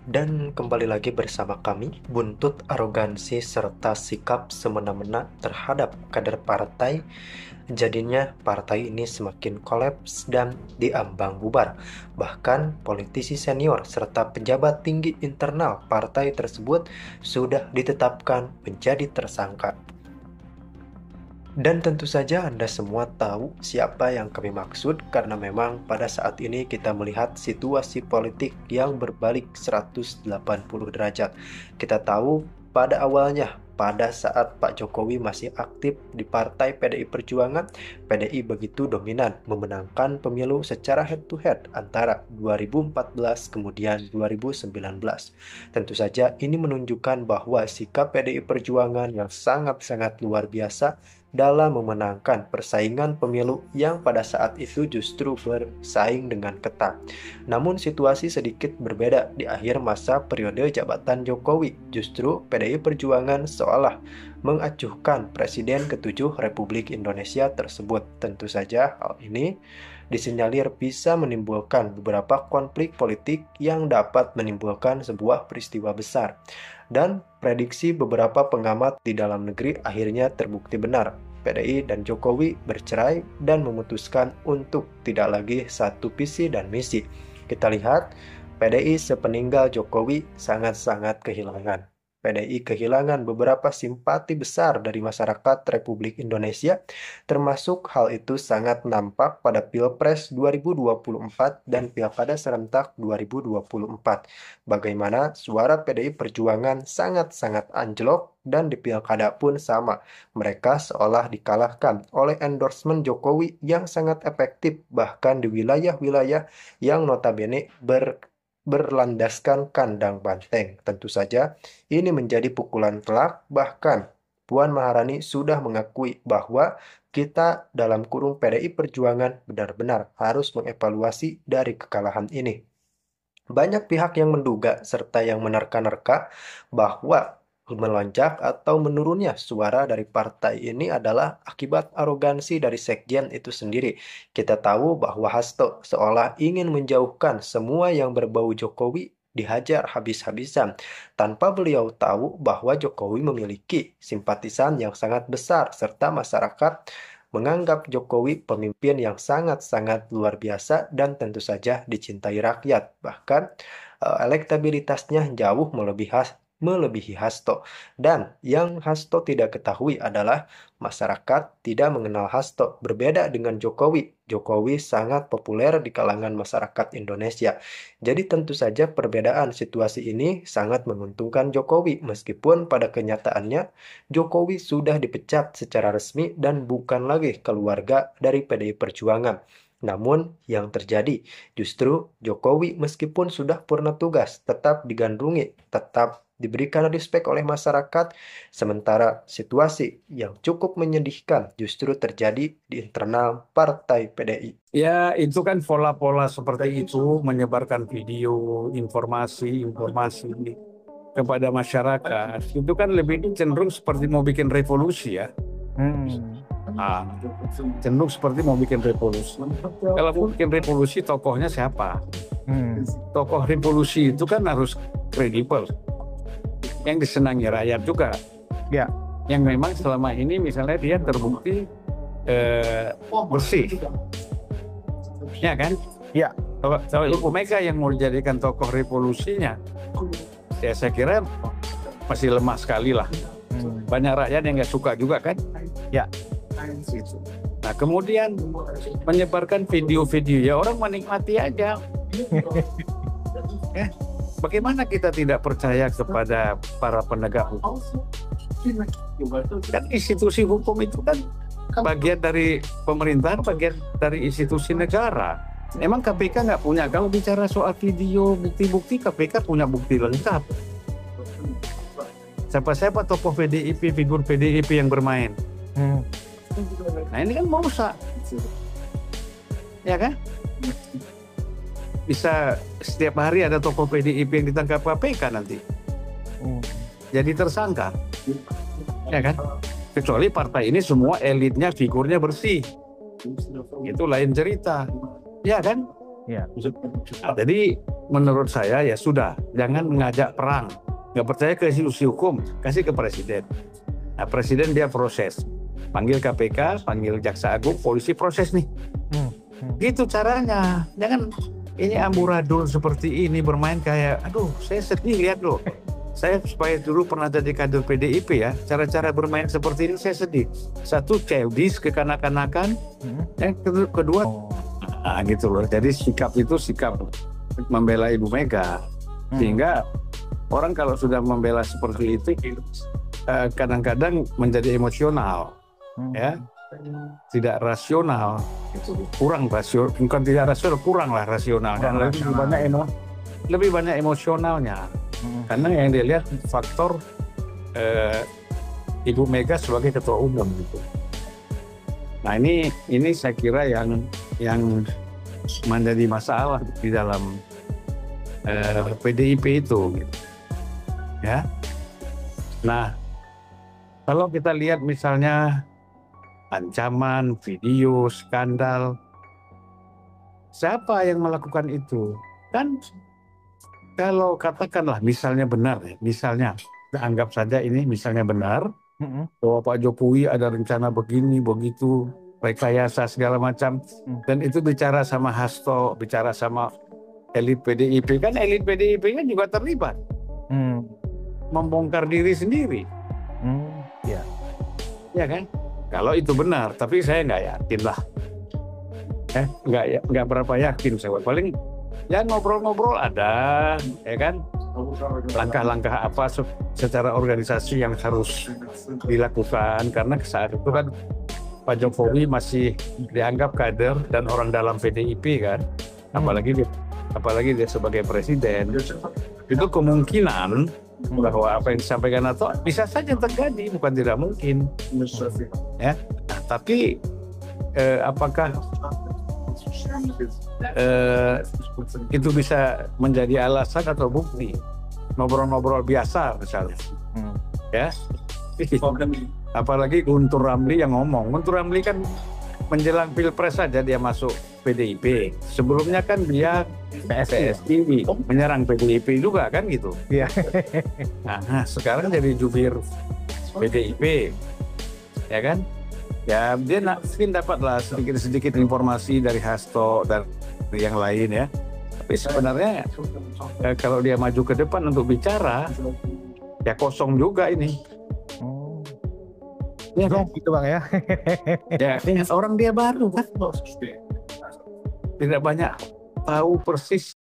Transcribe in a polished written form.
Dan kembali lagi bersama kami, buntut arogansi serta sikap semena-mena terhadap kader partai, jadinya partai ini semakin kolaps dan diambang bubar. Bahkan politisi senior serta pejabat tinggi internal partai tersebut sudah ditetapkan menjadi tersangka. Dan tentu saja Anda semua tahu siapa yang kami maksud karena memang pada saat ini kita melihat situasi politik yang berbalik 180 derajat. Kita tahu pada awalnya, pada saat Pak Jokowi masih aktif di Partai PDI Perjuangan, PDI begitu dominan memenangkan pemilu secara head to head antara 2014 kemudian 2019. Tentu saja ini menunjukkan bahwa sikap PDI Perjuangan yang sangat-sangat luar biasa dalam memenangkan persaingan pemilu yang pada saat itu justru bersaing dengan ketat. Namun situasi sedikit berbeda di akhir masa periode jabatan Jokowi. Justru PDI Perjuangan seolah mengacuhkan Presiden ke-7 Republik Indonesia tersebut. Tentu saja hal ini disinyalir bisa menimbulkan beberapa konflik politik yang dapat menimbulkan sebuah peristiwa besar. Dan prediksi beberapa pengamat di dalam negeri akhirnya terbukti benar. PDI dan Jokowi bercerai dan memutuskan untuk tidak lagi satu visi dan misi. Kita lihat, PDI sepeninggal Jokowi sangat-sangat kehilangan. PDI kehilangan beberapa simpati besar dari masyarakat Republik Indonesia, termasuk hal itu sangat nampak pada Pilpres 2024 dan Pilkada serentak 2024. Bagaimana suara PDI Perjuangan sangat-sangat anjlok dan di Pilkada pun sama. Mereka seolah dikalahkan oleh endorsement Jokowi yang sangat efektif bahkan di wilayah-wilayah yang notabene berlandaskan kandang banteng. Tentu saja ini menjadi pukulan telak, bahkan Puan Maharani sudah mengakui bahwa kita dalam kurung PDI Perjuangan benar-benar harus mengevaluasi dari kekalahan ini. Banyak pihak yang menduga serta yang menerka-nerka bahwa melonjak atau menurunnya suara dari partai ini adalah akibat arogansi dari sekjen itu sendiri. Kita tahu bahwa Hasto seolah ingin menjauhkan semua yang berbau Jokowi dihajar habis-habisan tanpa beliau tahu bahwa Jokowi memiliki simpatisan yang sangat besar serta masyarakat menganggap Jokowi pemimpin yang sangat-sangat luar biasa dan tentu saja dicintai rakyat. Bahkan elektabilitasnya jauh melebihi Hasto. Dan yang Hasto tidak ketahui adalah masyarakat tidak mengenal Hasto. Berbeda dengan Jokowi. Jokowi sangat populer di kalangan masyarakat Indonesia. Jadi tentu saja perbedaan situasi ini sangat menguntungkan Jokowi. Meskipun pada kenyataannya Jokowi sudah dipecat secara resmi dan bukan lagi keluarga dari PDI Perjuangan. Namun yang terjadi justru Jokowi meskipun sudah purna tugas tetap digandrungi, tetap diberikan respek oleh masyarakat, sementara situasi yang cukup menyedihkan justru terjadi di internal Partai PDI. Ya, itu kan pola-pola seperti itu, menyebarkan video, informasi kepada masyarakat. Itu kan lebih cenderung seperti mau bikin revolusi ya. Nah, cenderung seperti mau bikin revolusi. Kalau mau bikin revolusi, tokohnya siapa? Tokoh revolusi itu kan harus kredibel, yang disenangi rakyat juga. Ya. Yang memang selama ini misalnya dia terbukti bersih. Ya kan? Ya. Kalau Ibu Mega yang mau dijadikan tokoh revolusinya, ya saya kira masih lemah sekali lah. Banyak rakyat yang nggak suka juga kan? Ya. Nah kemudian menyebarkan video-video, ya orang menikmati aja. Ya, bagaimana kita tidak percaya kepada para penegak hukum? Kan institusi hukum itu kan bagian dari pemerintahan, bagian dari institusi negara. Emang KPK nggak punya? Kalau bicara soal video, bukti-bukti, KPK punya bukti lengkap. Siapa-siapa tokoh PDIP, figur PDIP yang bermain. Nah ini kan merusak, ya kan? Bisa setiap hari ada tokoh PDIP yang ditangkap KPK nanti, jadi tersangka, ya kan? Kecuali partai ini semua elitnya, figurnya bersih, itu lain cerita, ya kan? Iya. Nah, jadi menurut saya ya sudah, jangan mengajak perang. Nggak percaya ke institusi hukum, kasih ke presiden. Nah, presiden dia proses, panggil KPK, panggil Jaksa Agung, polisi proses nih. Gitu caranya. Jangan ini amburadul seperti ini bermain kayak, aduh, saya sedih lihat loh. Saya supaya dulu pernah jadi kader PDIP ya, cara-cara bermain seperti ini saya sedih. Satu, childish, kekanak-kanakan. Yang kedua, gitu loh. Jadi sikap itu sikap membela Ibu Mega. Sehingga orang kalau sudah membela seperti itu, kadang-kadang menjadi emosional, ya, tidak rasional. Kurang rasional, bukan tidak rasional, kurang lah rasional. Dan lebih banyak emosionalnya. Karena yang dilihat faktor Ibu Mega sebagai ketua umum gitu. Nah ini saya kira yang menjadi masalah di dalam PDIP itu, gitu. Ya. Nah kalau kita lihat misalnya ancaman, video, skandal, siapa yang melakukan itu? Kan kalau katakanlah misalnya benar, misalnya kita anggap saja ini misalnya benar, bahwa Pak Jokowi ada rencana begini, begitu, rekayasa segala macam, dan itu bicara sama Hasto, bicara sama elit PDIP, kan elit PDIP kan juga terlibat, membongkar diri sendiri, ya kan? Kalau itu benar, tapi saya nggak yakin lah, nggak berapa yakin saya, paling ya ngobrol-ngobrol ada, ya kan? Langkah-langkah apa secara organisasi yang harus dilakukan, karena saat itu kan Pak Jokowi masih dianggap kader dan orang dalam PDIP kan, apalagi dia sebagai presiden. Itu kemungkinan bahwa apa yang disampaikan atau bisa saja terjadi, bukan tidak mungkin, ya. Nah, tapi apakah itu bisa menjadi alasan atau bukti? Ngobrol-ngobrol biasa misalnya, ya. Apalagi Guntur Ramli yang ngomong. Guntur Ramli kan menjelang Pilpres saja dia masuk PDIP. Sebelumnya kan dia PSI menyerang PDIP juga kan gitu. Iya. Nah, sekarang jadi jubir PDIP, ya kan? Ya dia mungkin dapatlah sedikit-sedikit informasi dari Hasto dan yang lain ya. Tapi sebenarnya kalau dia maju ke depan untuk bicara, ya kosong juga ini. Ya kan gitu Bang ya. Ya orang dia baru kan, tidak banyak tahu persis